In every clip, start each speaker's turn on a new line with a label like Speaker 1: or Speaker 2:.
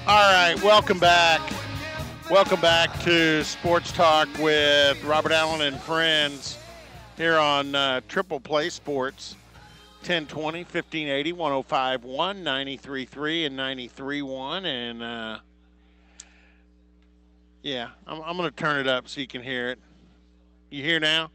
Speaker 1: All right, welcome back. Welcome back to Sports Talk with Robert Allen and friends here on Triple Play Sports, 1020, 1580, 105.1, 93.3, and 93.1. And, yeah, I'm going to turn it up so you can hear it. You hear now?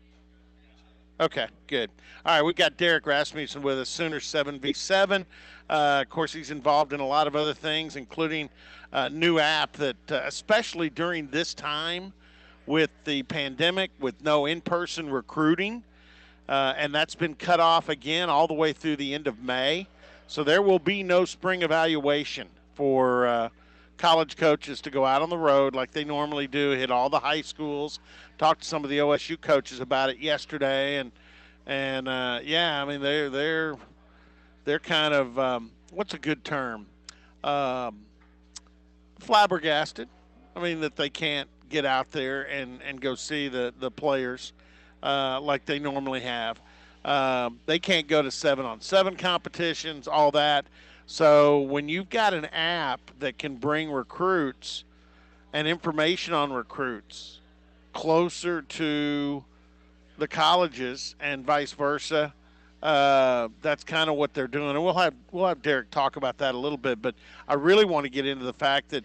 Speaker 1: Okay, good. All right, we got Derek Rasmussen with us, Sooner 7v7. Of course, he's involved in a lot of other things, including a new app that, especially during this time with the pandemic, with no in-person recruiting, and that's been cut off again all the way through the end of May. So there will be no spring evaluation for college coaches to go out on the road like they normally do, hit all the high schools. Talked to some of the OSU coaches about it yesterday, and yeah, I mean they're kind of what's a good term? Flabbergasted. I mean that they can't get out there and go see the players like they normally have. They can't go to 7-on-7 competitions, all that. So when you've got an app that can bring recruits and information on recruits closer to the colleges and vice versa, that's kind of what they're doing. And we'll have Derek talk about that a little bit. But I really want to get into the fact that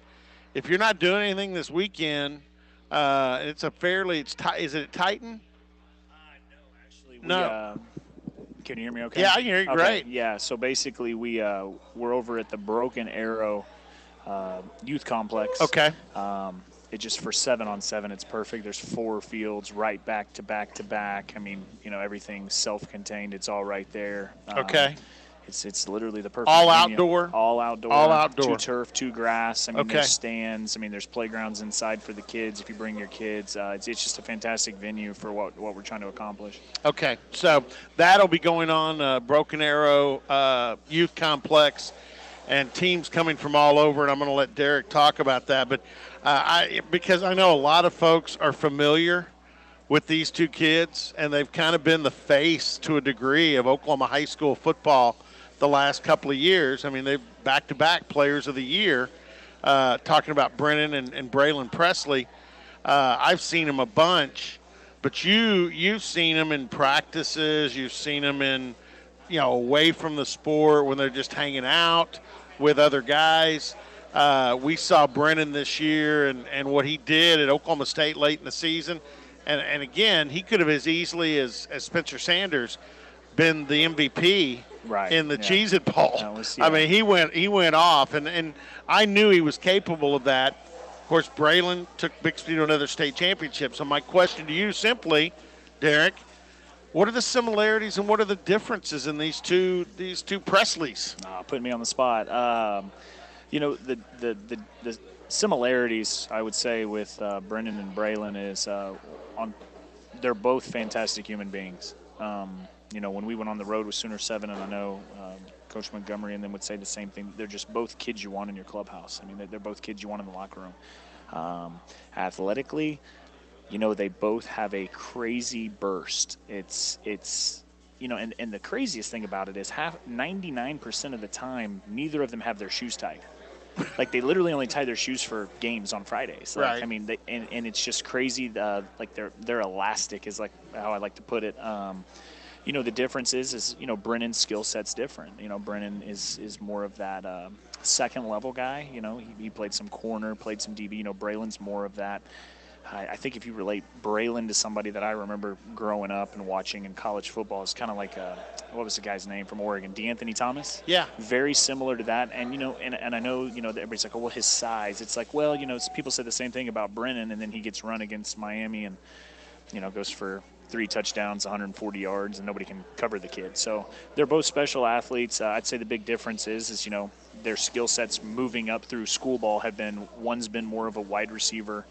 Speaker 1: if you're not doing anything this weekend, it's a fairly is it at Titan?
Speaker 2: No, actually,
Speaker 1: No.
Speaker 2: Can you hear me okay?
Speaker 1: Yeah, I can hear you great.
Speaker 2: Yeah, so basically we're over at the Broken Arrow Youth Complex.
Speaker 1: Okay.
Speaker 2: It just for 7-on-7, it's perfect. There's 4 fields right back to back to back. I mean, everything's self-contained. It's all right there.
Speaker 1: Okay.
Speaker 2: It's literally the perfect
Speaker 1: all
Speaker 2: venue.
Speaker 1: outdoor.
Speaker 2: All outdoor.
Speaker 1: All outdoor.
Speaker 2: 2 turf, 2 grass. I mean,
Speaker 1: Okay.
Speaker 2: There's stands. I mean, there's playgrounds inside for the kids if you bring your kids. It's just a fantastic venue for what we're trying to accomplish.
Speaker 1: Okay, so that'll be going on Broken Arrow Youth Complex, and teams coming from all over, and I'm going to let Derek talk about that. But because I know a lot of folks are familiar with these 2 kids, and they've kind of been the face to a degree of Oklahoma high school football the last couple of years. I mean, they've back-to-back players of the year, talking about Brennan and Braylon Presley. I've seen them a bunch, but you've seen them in practices. You've seen them in, away from the sport when they're just hanging out with other guys. We saw Brennan this year and what he did at Oklahoma State late in the season. And again, he could have as easily as Spencer Sanders been the MVP in the Cheez-It Bowl. I mean, he went off, and I knew he was capable of that. Of course, Braylon took Bixby to another state championship. So my question to you simply, Derek, what are the similarities and what are the differences in these two Presleys?
Speaker 2: Putting me on the spot. The similarities, I would say, with Brennan and Braylon is they're both fantastic human beings. When we went on the road with Sooner 7, and I know Coach Montgomery and them would say the same thing, they're just both kids you want in your clubhouse. I mean, they're both kids you want in the locker room. Athletically, they both have a crazy burst. It's and the craziest thing about it is 99% of the time, neither of them have their shoes tied. Like, they literally only tie their shoes for games on Fridays. Like,
Speaker 1: right.
Speaker 2: I mean, and it's just crazy. Like, they're elastic is like how I like to put it. The difference is Brennan's skill set's different. Brennan is more of that second level guy. He played some corner, played some DB. Braylon's more of that. I think if you relate Braylon to somebody that I remember growing up and watching in college football, it's kind of like what was the guy's name from Oregon? DeAnthony Thomas?
Speaker 1: Yeah.
Speaker 2: Very similar to that. And, and I know, that everybody's like, oh, well, his size. It's like, well, people say the same thing about Brennan, and then he gets run against Miami and, goes for 3 touchdowns, 140 yards, and nobody can cover the kid. So they're both special athletes. I'd say the big difference is, their skill sets moving up through school ball one's been more of a wide receiver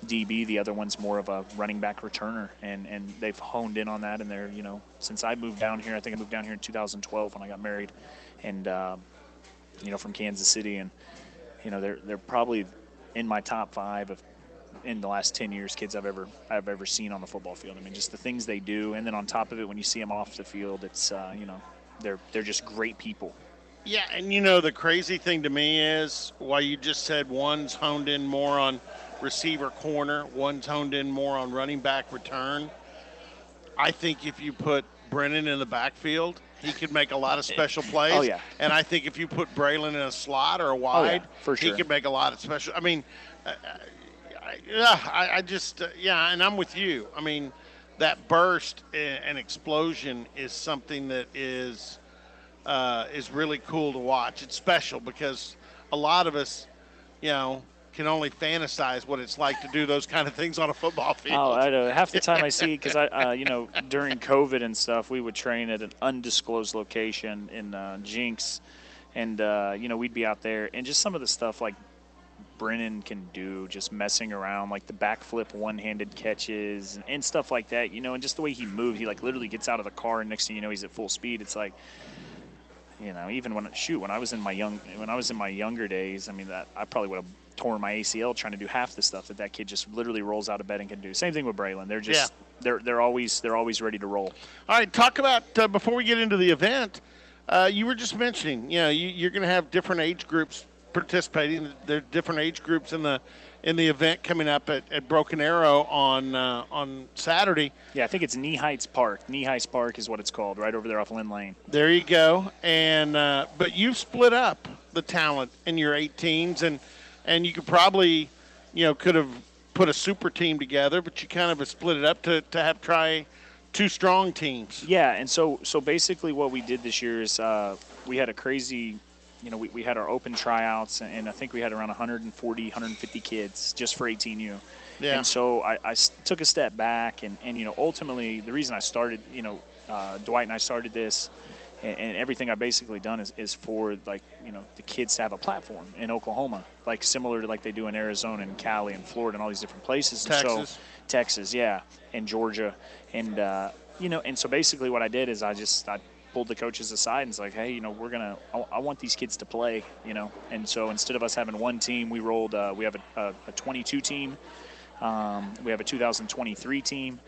Speaker 2: DB, the other one's more of a running back returner, and they've honed in on that. And they're, since I moved down here, I think I moved down here in 2012 when I got married, and from Kansas City, and they're probably in my top 5 of in the last 10 years kids I've ever seen on the football field. I mean, just the things they do, and then on top of it, when you see them off the field, it's they're just great people.
Speaker 1: Yeah, and the crazy thing to me is while you just said one's honed in more on receiver corner, one's honed in more on running back return. I think if you put Brennan in the backfield, he could make a lot of special
Speaker 2: Oh
Speaker 1: plays.
Speaker 2: yeah.
Speaker 1: And I think if you put Braylon in a slot or a
Speaker 2: Oh yeah,
Speaker 1: wide,
Speaker 2: for
Speaker 1: he
Speaker 2: sure.
Speaker 1: could make a lot of special. I mean, yeah, I just yeah, and I'm with you. I mean, that burst and explosion is something that is really cool to watch. It's special because a lot of us, can only fantasize what it's like to do those kind of things on a football
Speaker 2: Oh,
Speaker 1: field.
Speaker 2: I know. Half the time I see, because during COVID and stuff, we would train at an undisclosed location in Jinx, and we'd be out there, and just some of the stuff like Brennan can do, just messing around, like the backflip one-handed catches and stuff like that, and just the way he moves, he like literally gets out of the car, and next thing you know, he's at full speed. It's like, even when I was in my younger days, I mean, that I probably would have torn my ACL trying to do half the stuff that kid just literally rolls out of bed and can do. Same thing with Braylon. They're just they're always ready to roll.
Speaker 1: All right, talk about before we get into the event. You were just mentioning, you're going to have different age groups participating. There are different age groups in the event coming up at Broken Arrow on Saturday.
Speaker 2: Yeah, I think it's Knee Heights Park. Knee Heights Park is what it's called, right over there off Lynn Lane.
Speaker 1: There you go. And but you've split up the talent in your 18s, and you could probably, could have put a super team together, but you kind of have split it up to have try two strong teams.
Speaker 2: Yeah, and so basically what we did this year is we had a crazy, we had our open tryouts, and I think we had around 140, 150 kids just for 18U.
Speaker 1: Yeah.
Speaker 2: And so I took a step back, and ultimately the reason I started, Dwight and I started this, and everything I've basically done is for, like, the kids to have a platform in Oklahoma, like similar to like they do in Arizona and Cali and Florida and all these different places.
Speaker 1: Texas.
Speaker 2: And so, Texas, yeah, and Georgia. And, and so basically what I did is I pulled the coaches aside and was like, hey, I want these kids to play, And so instead of us having one team, we rolled, we have a 22 team. We have a 2023 team.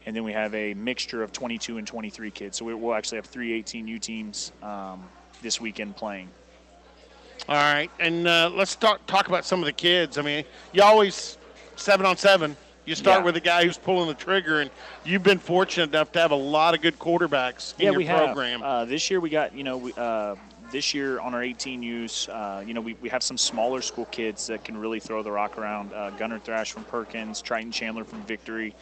Speaker 2: And then we have a mixture of 22 and 23 kids. So we'll actually have 3 18U teams this weekend playing.
Speaker 1: All right, and let's talk about some of the kids. I mean, you always 7-on-7. You start with a guy who's pulling the trigger, and you've been fortunate enough to have a lot of good quarterbacks in your program.
Speaker 2: Have. This year we got, this year on our 18Us, we have some smaller school kids that can really throw the rock around. Gunnar Thrash from Perkins, Triton Chandler from Victory,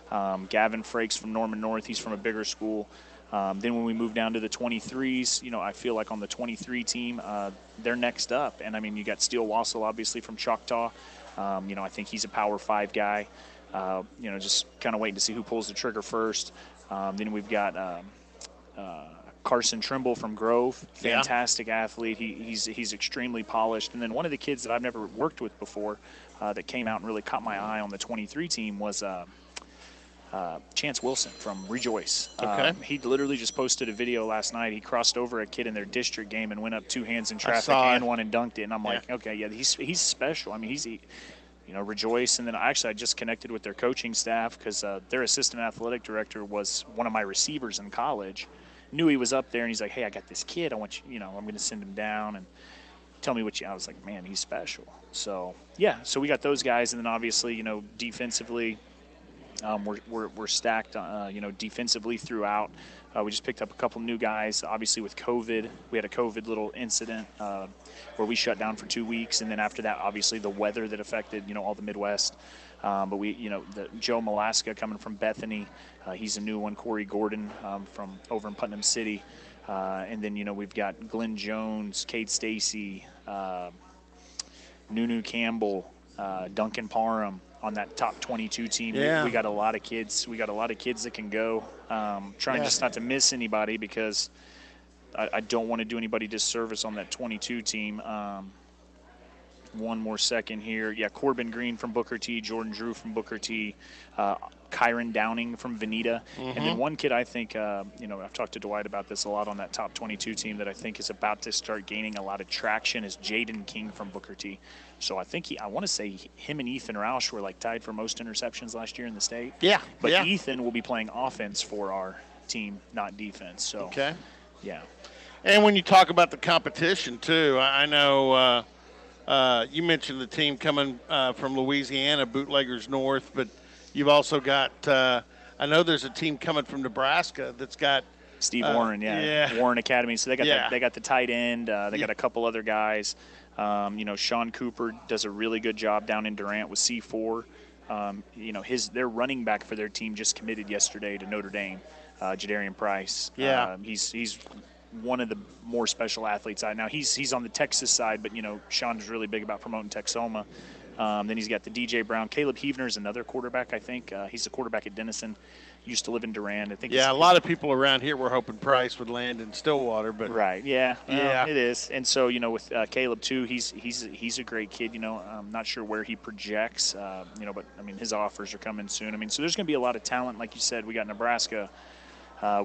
Speaker 2: Gavin Frakes from Norman North. He's from a bigger school. Then when we move down to the 23s, I feel like on the 23 team, they're next up. And, I mean, you got Steele Wassel, obviously, from Choctaw. I think he's a Power 5 guy. Just kind of waiting to see who pulls the trigger first. Then we've got Carson Trimble from Grove, fantastic athlete. He's extremely polished. And then one of the kids that I've never worked with before that came out and really caught my eye on the 23 team was Chance Wilson from Rejoice.
Speaker 1: Okay.
Speaker 2: He literally just posted a video last night. He crossed over a kid in their district game and went up two hands in traffic and one and dunked it. And I'm like, okay, yeah, he's special. I mean, Rejoice. And then I just connected with their coaching staff because their assistant athletic director was one of my receivers in college. Knew he was up there, and he's like, hey, I got this kid. I want you, I'm going to send him down and tell me what you – I was like, man, he's special. So, yeah, so we got those guys. And then obviously, defensively – we're stacked, defensively throughout. We just picked up a couple new guys. Obviously, with COVID, we had a COVID little incident where we shut down for 2 weeks, and then after that, obviously, the weather that affected, all the Midwest. But we, the Joe Malaska coming from Bethany, he's a new one. Corey Gordon from over in Putnam City, and then we've got Glenn Jones, Cade Stacy, Nunu Campbell, Duncan Parham. On that top 22 team.
Speaker 1: Yeah.
Speaker 2: We got a lot of kids. We got a lot of kids that can go. Trying just not to miss anybody because I don't want to do anybody disservice on that 22 team. one more second here. Yeah, Corbin Green from Booker T, Jordan Drew from Booker T, Kyron Downing from Veneta. And then one kid I think, I've talked to Dwight about this a lot on that top 22 team that I think is about to start gaining a lot of traction is Jaden King from Booker T. So I think I want to say him and Ethan Roush were like tied for most interceptions last year in the state.
Speaker 1: Yeah.
Speaker 2: But Ethan will be playing offense for our team, not defense. So,
Speaker 1: okay.
Speaker 2: Yeah.
Speaker 1: And when you talk about the competition, too, I know you mentioned the team coming from Louisiana, Bootleggers North, but you've also got I know there's a team coming from Nebraska that's got
Speaker 2: Steve Warren, Warren Academy. So they got the tight end. They got a couple other guys. Sean Cooper does a really good job down in Durant with C4. Their running back for their team just committed yesterday to Notre Dame, Jadarian Price.
Speaker 1: Yeah,
Speaker 2: he's one of the more special athletes. Now he's on the Texas side, but Sean's really big about promoting Texoma. Then he's got the DJ Brown. Caleb Heavner is another quarterback, I think. He's a quarterback at Denison. Used to live in Durand. I think.
Speaker 1: Yeah, a lot of people around here were hoping Price would land in Stillwater, but
Speaker 2: right, yeah, it is. And so with Caleb too, he's a great kid. I'm not sure where he projects, but I mean his offers are coming soon. I mean, so there's going to be a lot of talent, like you said. We got Nebraska.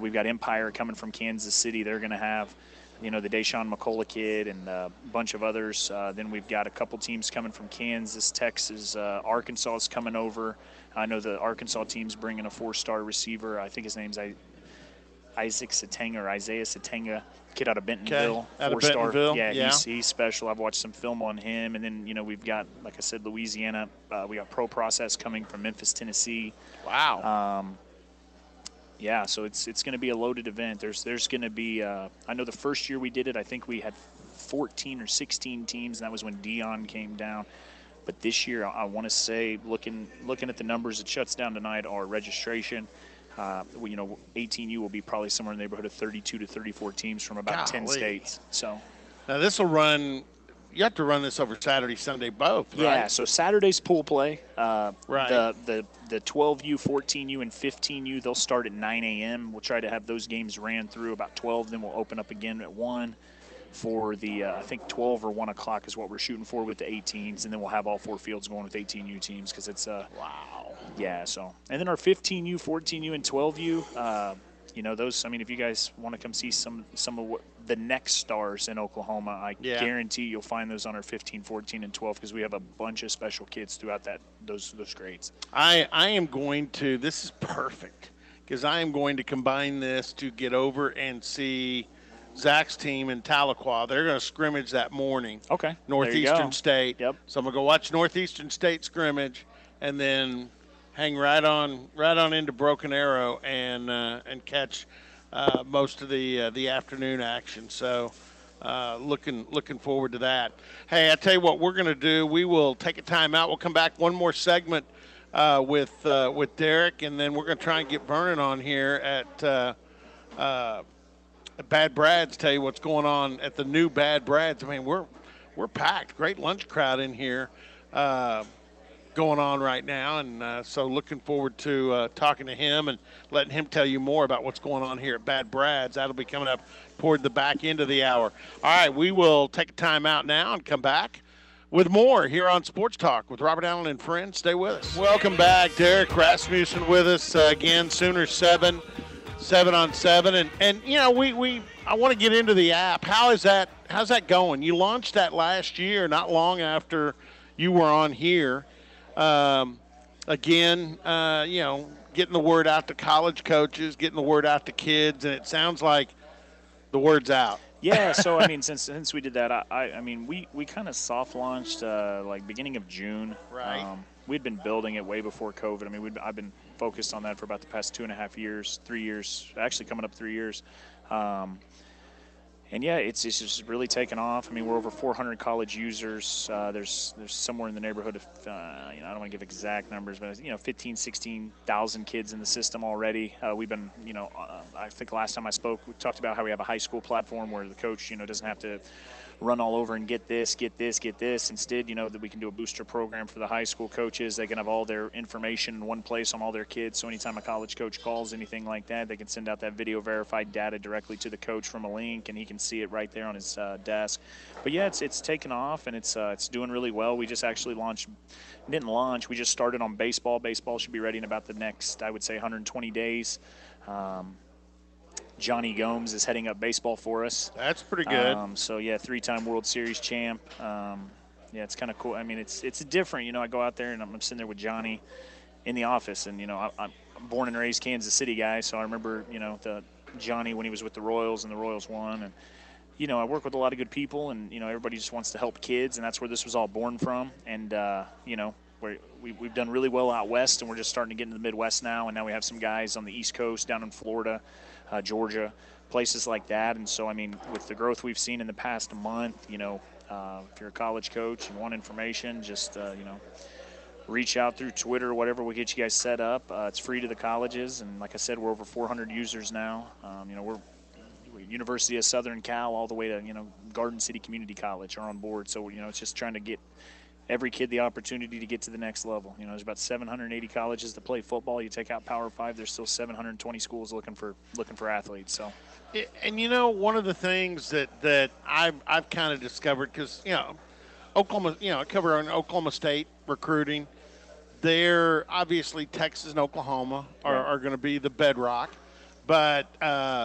Speaker 2: We've got Empire coming from Kansas City. They're going to have, the Deshaun McCullough kid and a bunch of others. Then we've got a couple teams coming from Kansas, Texas. Arkansas is coming over. I know the Arkansas team's bringing a 4-star receiver. I think his name's Isaac Satenga or Isaiah Satenga, kid out of Bentonville.
Speaker 1: Okay. Out of
Speaker 2: 4-star.
Speaker 1: Bentonville.
Speaker 2: Yeah, he's special. I've watched some film on him. And then, we've got, like I said, Louisiana. We got Pro Process coming from Memphis, Tennessee.
Speaker 1: Wow.
Speaker 2: Yeah, so it's going to be a loaded event. There's going to be I know the first year we did it, I think we had 14 or 16 teams, and that was when Dion came down. But this year, I want to say, looking at the numbers, it shuts down tonight our registration. 18U will be probably somewhere in the neighborhood of 32 to 34 teams from about 10 states. So
Speaker 1: now this will run. You have to run this over Saturday, Sunday, both, right?
Speaker 2: Yeah, so Saturday's pool play.
Speaker 1: Right.
Speaker 2: The 12U, 14U, and 15U, they'll start at 9 a.m. We'll try to have those games ran through about 12. Then we'll open up again at 1 for the, I think 12 or 1 o'clock is what we're shooting for with the 18s. And then we'll have all 4 fields going with 18U teams because it's
Speaker 1: wow.
Speaker 2: Yeah, so. And then our 15U, 14U, and 12U, those, I mean, if you guys want to come see some of what the next stars in Oklahoma, I guarantee you'll find those on our 15, 14, and 12 because we have a bunch of special kids throughout those grades.
Speaker 1: I am going to, this is perfect because I am going to combine this to get over and see Zach's team in Tahlequah. They're going to scrimmage that morning.
Speaker 2: Okay.
Speaker 1: Northeastern State.
Speaker 2: Yep.
Speaker 1: So I'm going to go watch Northeastern State scrimmage and then hang right on into Broken Arrow and catch most of the afternoon action. So looking forward to that. Hey, I tell you what we're going to do. We will take a timeout. We'll come back one more segment with Derek, and then we're going to try and get Vernon on here at Bad Brad's. Tell you what's going on at the new Bad Brad's. I mean, we're packed. Great lunch crowd in here. Going on right now, and so looking forward to talking to him and letting him tell you more about what's going on here at Bad Brad's. That'll be coming up toward the back end of the hour. All right, we will take a time out now and come back with more here on Sports Talk with Robert Allen and friends. Stay with us. Welcome back. Derek Rasmussen with us again. Sooners 7 on 7, and I want to get into the app. How's that going? You launched that last year, not long after you were on here. Getting the word out to college coaches, getting the word out to kids, and it sounds like the word's out.
Speaker 2: Yeah, so I mean, since we did that, we kind of soft launched like beginning of June.
Speaker 1: Right.
Speaker 2: We'd been building it way before COVID. I mean, I've been focused on that for about the past 2.5 years, 3 years, actually coming up 3 years. And yeah, it's just really taken off. I mean, we're over 400 college users. There's somewhere in the neighborhood of, I don't want to give exact numbers, but 15, 16,000 kids in the system already. We've been, I think last time I spoke, we talked about how we have a high school platform where the coach, doesn't have to run all over and get this. Instead, that we can do a booster program for the high school coaches. They can have all their information in one place on all their kids. So anytime a college coach calls anything like that, they can send out that video verified data directly to the coach from a link, and he can see it right there on his desk. But yeah, it's taken off, and it's doing really well. We just actually didn't launch. We just started on baseball. Baseball should be ready in about the next, I would say, 120 days. Johnny Gomes is heading up baseball for us.
Speaker 1: That's pretty good.
Speaker 2: So yeah, 3-time World Series champ. Yeah, it's kind of cool. I mean, it's different. You know, I go out there and I'm sitting there with Johnny in the office, and you know, I'm born and raised Kansas City guy, so I remember, you know, the Johnny when he was with the Royals and the Royals won, and you know, I work with a lot of good people, and you know, everybody just wants to help kids, and that's where this was all born from. And you know, we've done really well out west, and we're just starting to get into the Midwest now, and now we have some guys on the East Coast, down in Florida, Georgia, places like that. And so, I mean, with the growth we've seen in the past month, you know, if you're a college coach and want information, just you know, reach out through Twitter or whatever. We'll get you guys set up. It's free to the colleges, and like I said, we're over 400 users now. You know, we're University of Southern Cal all the way to, you know, Garden City Community College are on board. So, you know, it's just trying to get every kid the opportunity to get to the next level. You know, there's about 780 colleges that play football. You take out Power 5, there's still 720 schools looking for athletes. So,
Speaker 1: and you know, one of the things that I've kind of discovered, because you know, Oklahoma, you know, I cover on Oklahoma State recruiting. There, obviously, Texas and Oklahoma are going to be the bedrock, but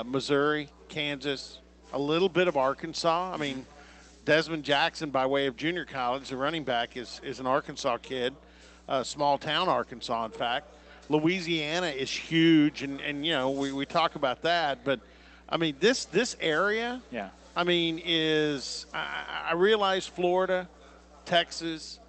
Speaker 1: Missouri, Kansas, a little bit of Arkansas. I mean, Desmond Jackson, by way of junior college, the running back, is an Arkansas kid, small town Arkansas, in fact. Louisiana is huge, and you know, we talk about that, but I mean, this area,
Speaker 2: yeah,
Speaker 1: I mean, I realize Florida, Texas,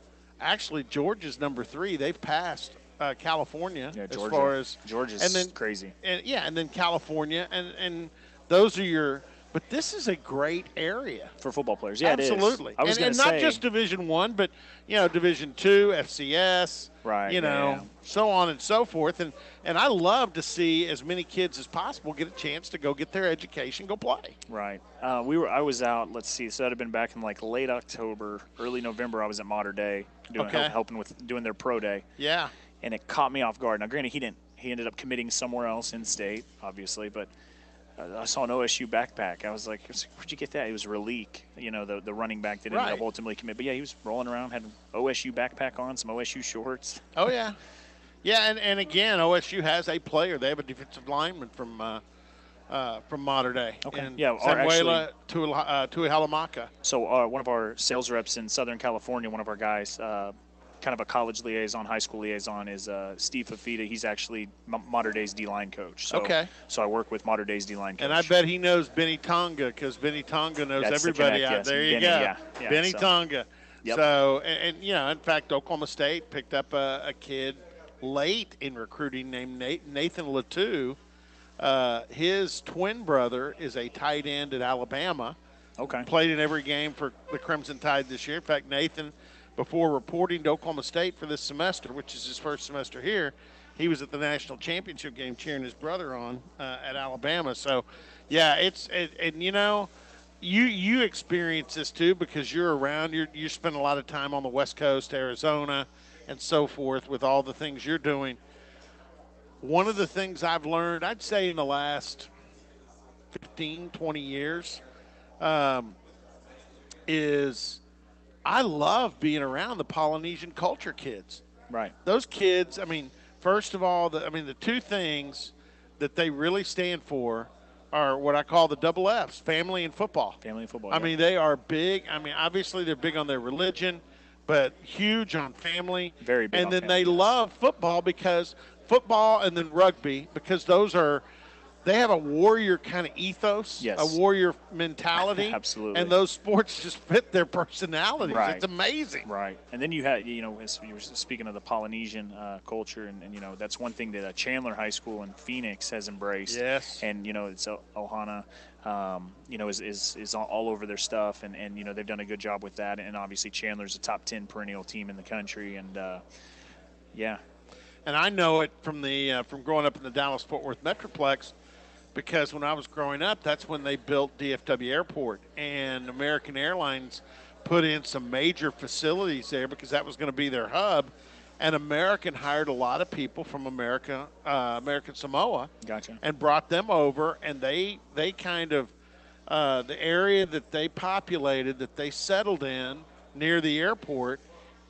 Speaker 1: actually Georgia's number 3. They've passed California,
Speaker 2: yeah, Georgia,
Speaker 1: as far as
Speaker 2: Georgia's
Speaker 1: and then,
Speaker 2: crazy.
Speaker 1: And then California, and those are your. But this is a great area
Speaker 2: For football players. Yeah,
Speaker 1: absolutely.
Speaker 2: It is.
Speaker 1: And not just Division I, but you know, Division II, FCS,
Speaker 2: right?
Speaker 1: You know,
Speaker 2: yeah.
Speaker 1: so on and so forth. And I love to see as many kids as possible get a chance to go get their education, go play.
Speaker 2: Right. I was out. Let's see. So that had been back in like late October, early November. I was at Mater Dei helping with doing their pro day.
Speaker 1: Yeah.
Speaker 2: And it caught me off guard. Now, granted, he didn't. He ended up committing somewhere else in state, obviously, but. I saw an OSU backpack. I was like, where'd you get that? It was Relique, you know, the running back that ended up ultimately commit. But, yeah, he was rolling around, had an OSU backpack on, some OSU shorts.
Speaker 1: Oh, yeah. Yeah, and again, OSU has a player. They have a defensive lineman from Mater Dei.
Speaker 2: Okay.
Speaker 1: And
Speaker 2: yeah,
Speaker 1: Samuela Tuihalamaka.
Speaker 2: So one of our sales reps in Southern California, one of our guys, kind of a college liaison, high school liaison, is Steve Fafita. He's actually Mater Dei's D-line coach. So, So I work with Mater Dei's D-line coach.
Speaker 1: And I bet he knows Benny Tonga, because Benny Tonga knows everybody out there. You go.
Speaker 2: Yeah,
Speaker 1: Benny Tonga.
Speaker 2: Yep.
Speaker 1: So, and, you know, in fact, Oklahoma State picked up a kid late in recruiting named Nathan Latu. His twin brother is a tight end at Alabama.
Speaker 2: Okay.
Speaker 1: Played in every game for the Crimson Tide this year. In fact, Nathan, before reporting to Oklahoma State for this semester, which is his first semester here, he was at the national championship game cheering his brother on at Alabama. So, yeah, and you know, you experience this too, because you're around. You spend a lot of time on the West Coast, Arizona, and so forth, with all the things you're doing. One of the things I've learned, I'd say in the last 15, 20 years, is I love being around the Polynesian culture kids.
Speaker 2: Right.
Speaker 1: Those kids, I mean, first of all, the two things that they really stand for are what I call the double Fs, family and football.
Speaker 2: Family and football.
Speaker 1: I mean, they are big. I mean, obviously they're big on their religion, but huge on family.
Speaker 2: Very big.
Speaker 1: And then they love football, because football, and then rugby, because those are – they have a warrior kind of ethos,
Speaker 2: yes.
Speaker 1: a warrior mentality.
Speaker 2: Absolutely.
Speaker 1: And those sports just fit their personalities.
Speaker 2: Right.
Speaker 1: It's amazing.
Speaker 2: Right. And then you had, you know, as you were speaking of the Polynesian culture, and, you know, that's one thing that Chandler High School in Phoenix has embraced.
Speaker 1: Yes.
Speaker 2: And, you know, it's Ohana, you know, is all over their stuff. And, you know, they've done a good job with that. And obviously Chandler's a top 10 perennial team in the country. And, yeah.
Speaker 1: And I know it from from growing up in the Dallas-Fort Worth Metroplex, because when I was growing up, that's when they built DFW Airport, and American Airlines put in some major facilities there, because that was going to be their hub. And American hired a lot of people from American Samoa,
Speaker 2: Gotcha.
Speaker 1: and brought them over, and they kind of the area that they populated, that they settled in near the airport,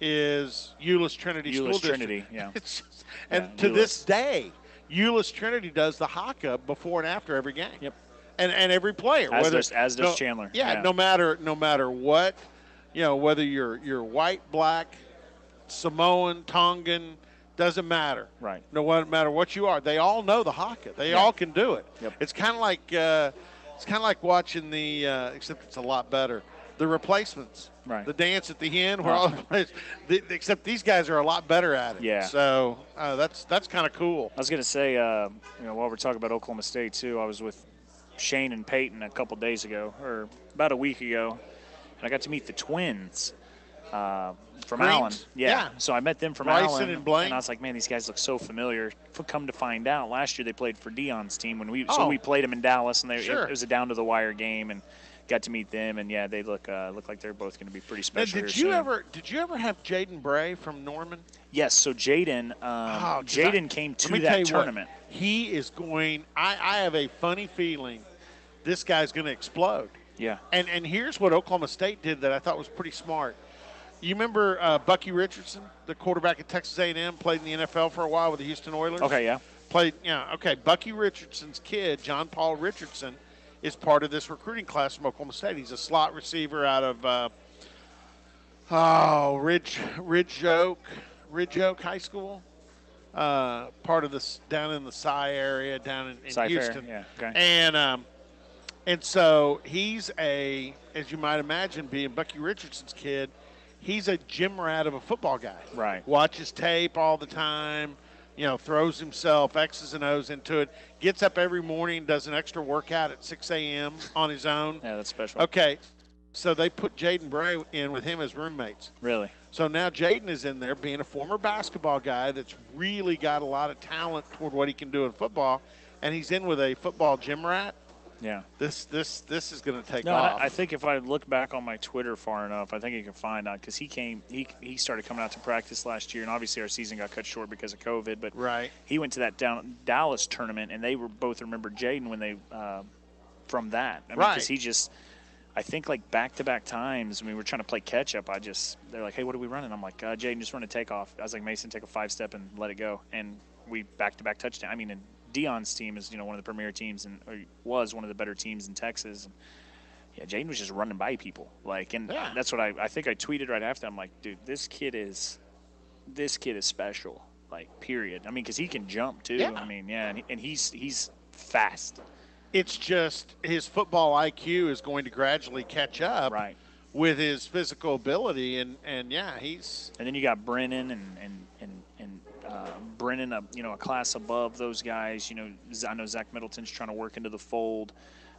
Speaker 1: is Euless Trinity School
Speaker 2: Euless
Speaker 1: District.
Speaker 2: Trinity, yeah.
Speaker 1: It's just, and
Speaker 2: Yeah,
Speaker 1: to this
Speaker 2: Euless.
Speaker 1: day, Euless Trinity does the haka before and after every game.
Speaker 2: Yep.
Speaker 1: And every player,
Speaker 2: As
Speaker 1: whether
Speaker 2: does Chandler.
Speaker 1: Yeah, no matter what, whether you're white, black, Samoan, Tongan, doesn't matter.
Speaker 2: Right.
Speaker 1: No matter what you are, they all know the haka. They all can do it.
Speaker 2: Yep.
Speaker 1: It's kind of like watching the except it's a lot better. The Replacements.
Speaker 2: Right.
Speaker 1: The dance at the end, where all the players, except these guys are a lot better at it.
Speaker 2: Yeah.
Speaker 1: So that's kind of cool.
Speaker 2: I was going to say, while we're talking about Oklahoma State too, I was with Shane and Peyton a couple days ago, or about a week ago, and I got to meet the twins from
Speaker 1: Greens?
Speaker 2: Allen.
Speaker 1: Yeah.
Speaker 2: So I met them from
Speaker 1: Bryson
Speaker 2: Allen,
Speaker 1: and Blaine.
Speaker 2: I was like, man, these guys look so familiar. Come to find out, last year they played for Dion's team so
Speaker 1: Oh.
Speaker 2: we played them in Dallas, and
Speaker 1: Sure.
Speaker 2: it was a down to the wire game, and got to meet them, and yeah, they look like they're both going to be pretty
Speaker 1: Now,
Speaker 2: special.
Speaker 1: did
Speaker 2: here
Speaker 1: you
Speaker 2: soon.
Speaker 1: ever have Jaden Bray from Norman?
Speaker 2: Yes. So Jaden, came to that tournament.
Speaker 1: He is going. I have a funny feeling this guy's going to explode.
Speaker 2: Yeah.
Speaker 1: And here's what Oklahoma State did that I thought was pretty smart. You remember Bucky Richardson, the quarterback at Texas A&M, played in the NFL for a while with the Houston Oilers?
Speaker 2: Okay. Yeah.
Speaker 1: Bucky Richardson's kid, John Paul Richardson, is part of this recruiting class from Oklahoma State. He's a slot receiver out of Ridge Oak High School. Part of this down in the Cy area, down in Houston.
Speaker 2: Fair. Yeah. Okay.
Speaker 1: And so he's as you might imagine, being Bucky Richardson's kid, he's a gym rat of a football guy.
Speaker 2: Right.
Speaker 1: Watches tape all the time, throws himself X's and O's into it, gets up every morning, does an extra workout at 6 a.m. on his own.
Speaker 2: Yeah, that's special.
Speaker 1: Okay, so they put Jaden Bray in with him as roommates.
Speaker 2: Really?
Speaker 1: So now Jaden is in there being a former basketball guy that's really got a lot of talent toward what he can do in football, and he's in with a football gym rat.
Speaker 2: Yeah.
Speaker 1: This is going to take
Speaker 2: No,
Speaker 1: off.
Speaker 2: I think if I look back on my Twitter far enough, I think you can find out because he started coming out to practice last year, and obviously our season got cut short because of COVID. But
Speaker 1: right.
Speaker 2: He went to that Dallas tournament, and they were both remember Jaden when they from that. I mean,
Speaker 1: right.
Speaker 2: Because he just, I think like back-to-back times. I mean, we're trying to play catch-up. They're like, hey, what are we running? I'm like, Jaden, just run a takeoff. I was like, Mason, take a 5-step and let it go, and we back-to-back touchdown. I mean, and Dion's team is, one of the premier teams or was one of the better teams in Texas. And yeah, Jaden was just running by people. That's what I think I tweeted right after. I'm like, dude, this kid is special. Period. I mean, because he can jump too.
Speaker 1: Yeah.
Speaker 2: I mean, yeah, and he's fast.
Speaker 1: It's just his football IQ is going to gradually catch up
Speaker 2: Right.
Speaker 1: with his physical ability, and yeah, he's.
Speaker 2: And then you got Brennan and Brennan, a class above those guys. I know Zach Middleton's trying to work into the fold.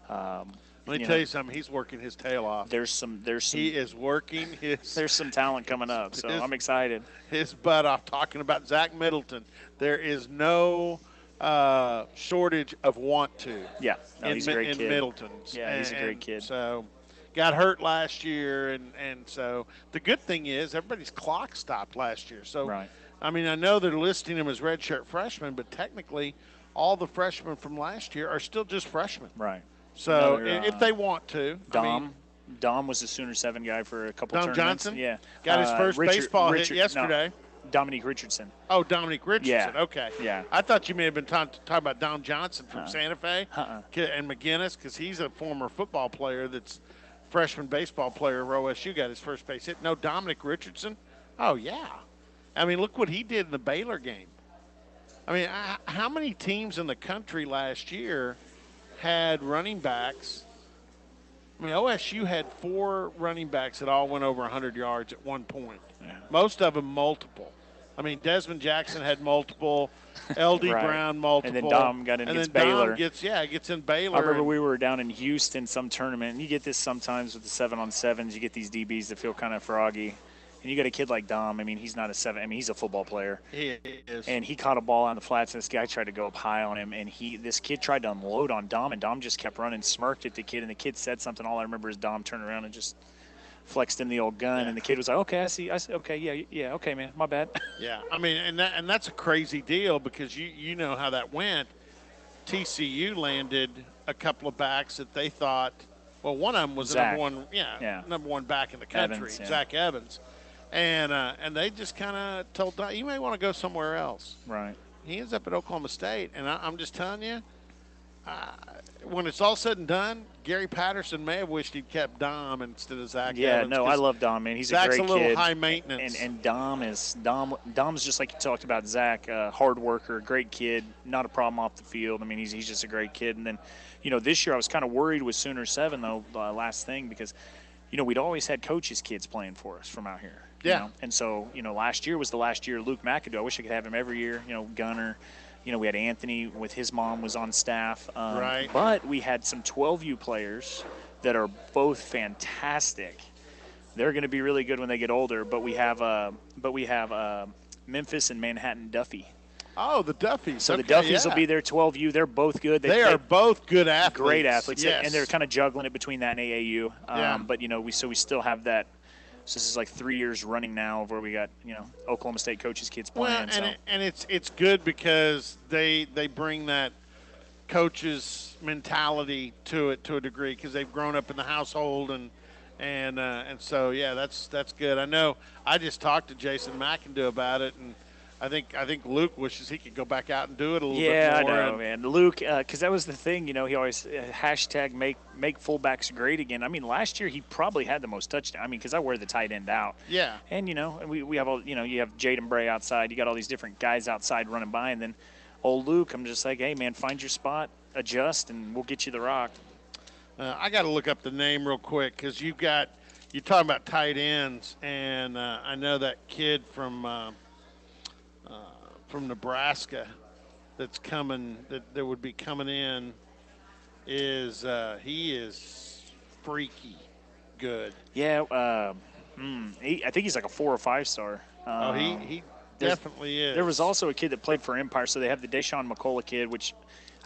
Speaker 1: Let me tell you something. He's working his tail off.
Speaker 2: There's some.
Speaker 1: He is working his.
Speaker 2: There's some talent coming up, so I'm excited.
Speaker 1: His butt off. Talking about Zach Middleton, there is no shortage of want to.
Speaker 2: Yeah, he's a great
Speaker 1: in
Speaker 2: kid.
Speaker 1: Middleton.
Speaker 2: Yeah, he's a great kid.
Speaker 1: So, got hurt last year, and so the good thing is everybody's clock stopped last year. So,
Speaker 2: right.
Speaker 1: I mean, I know they're listing him as redshirt freshmen, but technically, all the freshmen from last year are still just freshmen.
Speaker 2: Right.
Speaker 1: So, if they want to,
Speaker 2: Dom was the Sooner 7 guy for a couple
Speaker 1: Dom
Speaker 2: tournaments.
Speaker 1: Johnson?
Speaker 2: Yeah.
Speaker 1: Got his first baseball hit yesterday.
Speaker 2: No, Dominique Richardson.
Speaker 1: Oh, Dominique Richardson.
Speaker 2: Yeah.
Speaker 1: Okay.
Speaker 2: Yeah.
Speaker 1: I thought you may have been talking about Dom Johnson from Santa Fe
Speaker 2: Uh-uh.
Speaker 1: and McGinnis, because he's a former football player that's freshman baseball player where OSU got his first base hit. No, Dominic Richardson. Oh, yeah. I mean, look what he did in the Baylor game. I mean, how many teams in the country last year had running backs? I mean, OSU had 4 running backs that all went over 100 yards at one point.
Speaker 2: Yeah.
Speaker 1: Most of them multiple. I mean, Desmond Jackson had multiple, L.D.
Speaker 2: Right.
Speaker 1: Brown multiple.
Speaker 2: And then Dom got in
Speaker 1: and
Speaker 2: against
Speaker 1: then
Speaker 2: Baylor.
Speaker 1: Dom gets in Baylor.
Speaker 2: I remember we were down in Houston some tournament, and you get this sometimes with the 7-on-7s. You get these DBs that feel kind of froggy. And you got a kid like Dom. I mean, he's not a 7. I mean, he's a football player.
Speaker 1: He is.
Speaker 2: And he caught a ball on the flats, and this guy tried to go up high on him. And this kid tried to unload on Dom, and Dom just kept running, smirked at the kid. And the kid said something. All I remember is Dom turned around and just flexed in the old gun. And the kid was like, okay, I see. I said, okay, yeah, okay, man, my bad.
Speaker 1: Yeah, I mean, and that's a crazy deal because you know how that went. TCU landed a couple of backs that they thought Well, one of them was the
Speaker 2: Zach.
Speaker 1: number one, number one back in the country,
Speaker 2: Evans, yeah.
Speaker 1: Zach Evans. And they just kind of told Don, you may want to go somewhere else.
Speaker 2: Right.
Speaker 1: He ends up at Oklahoma State, and I'm just telling you, when it's all said and done, Gary Patterson may have wished he'd kept Dom instead of Zach Evans.
Speaker 2: Yeah, no, I love Dom, man. He's
Speaker 1: Zach's
Speaker 2: a great
Speaker 1: a little
Speaker 2: kid.
Speaker 1: high maintenance.
Speaker 2: And Dom's just like you talked about, Zach, hard worker, great kid, not a problem off the field. I mean, he's just a great kid. And then, this year I was kind of worried with Sooner 7, though, last thing, because, we'd always had coaches' kids playing for us from out here.
Speaker 1: Yeah.
Speaker 2: And so, last year was the last year Luke McAdoo. I wish I could have him every year, Gunner. We had Anthony with his mom was on staff.
Speaker 1: Right.
Speaker 2: But we had some 12U players that are both fantastic. They're going to be really good when they get older. But we have Memphis and Manhattan Duffy.
Speaker 1: Oh, the Duffies.
Speaker 2: So the Duffies will be there, 12U. They're both good.
Speaker 1: They are both good athletes.
Speaker 2: Great athletes.
Speaker 1: Yes.
Speaker 2: And they're kind of juggling it between that and AAU. But, we still have that. So this is like 3 years running now where we got, Oklahoma State coaches' kids playing.
Speaker 1: Well, and it's good because they bring that coach's mentality to it to a degree because they've grown up in the household and so yeah, that's good. I know I just talked to Jason McIndoe about it, and I think Luke wishes he could go back out and do it a little bit more.
Speaker 2: Yeah, I know, man. Luke, because that was the thing, he always hashtag make fullbacks great again. I mean, last year he probably had the most touchdowns. I mean, because I wear the tight end out.
Speaker 1: Yeah.
Speaker 2: And, and we have all, you have Jaden Bray outside. You got all these different guys outside running by. And then old Luke, I'm just like, hey, man, find your spot, adjust, and we'll get you the rock.
Speaker 1: I got to look up the name real quick because you're talking about tight ends, and I know that kid from Nebraska that would be coming in he is freaky good.
Speaker 2: Yeah, I think he's like a 4 or 5 star.
Speaker 1: He definitely is.
Speaker 2: There was also a kid that played for Empire, so they have the Deshaun McCullough kid, which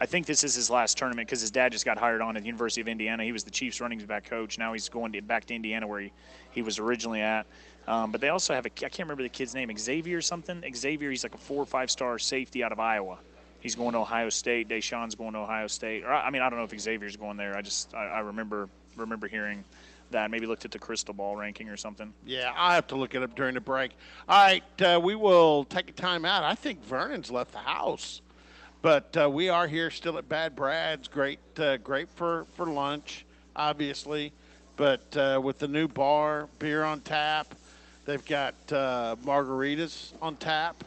Speaker 2: I think this is his last tournament because his dad just got hired on at the University of Indiana. He was the Chiefs running back coach. Now he's going back to Indiana where he was originally at. But they also have I can't remember the kid's name, Xavier or something. Xavier, he's like a 4 or 5 star safety out of Iowa. He's going to Ohio State. Deshaun's going to Ohio State. I don't know if Xavier's going there. I remember hearing that. Maybe looked at the crystal ball ranking or something.
Speaker 1: Yeah, I'll have to look it up during the break. All right, we will take a time out. I think Vernon's left the house. But we are here still at Bad Brad's. Great for lunch, obviously. But with the new bar, beer on tap. They've got margaritas on tap.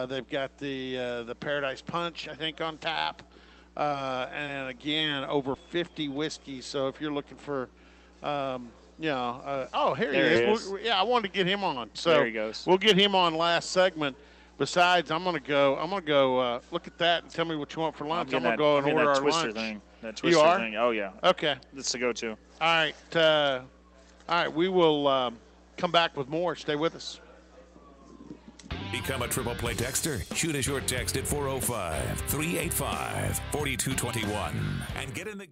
Speaker 1: They've got the Paradise Punch, I think, on tap. And, again, over 50 whiskeys. So if you're looking for, here he is. I wanted to get him on. So
Speaker 2: there he goes.
Speaker 1: We'll get him on last segment. Besides, I'm gonna go look at that and tell me what you want for lunch. I'm gonna go and order our
Speaker 2: Twister
Speaker 1: lunch.
Speaker 2: Thing. That Twister
Speaker 1: you are?
Speaker 2: thing. Oh yeah.
Speaker 1: Okay.
Speaker 2: That's the go-to.
Speaker 1: All right. We will come back with more. Stay with us.
Speaker 3: Become a Triple Play texter. Shoot us your text at 405-385-4221 and get in the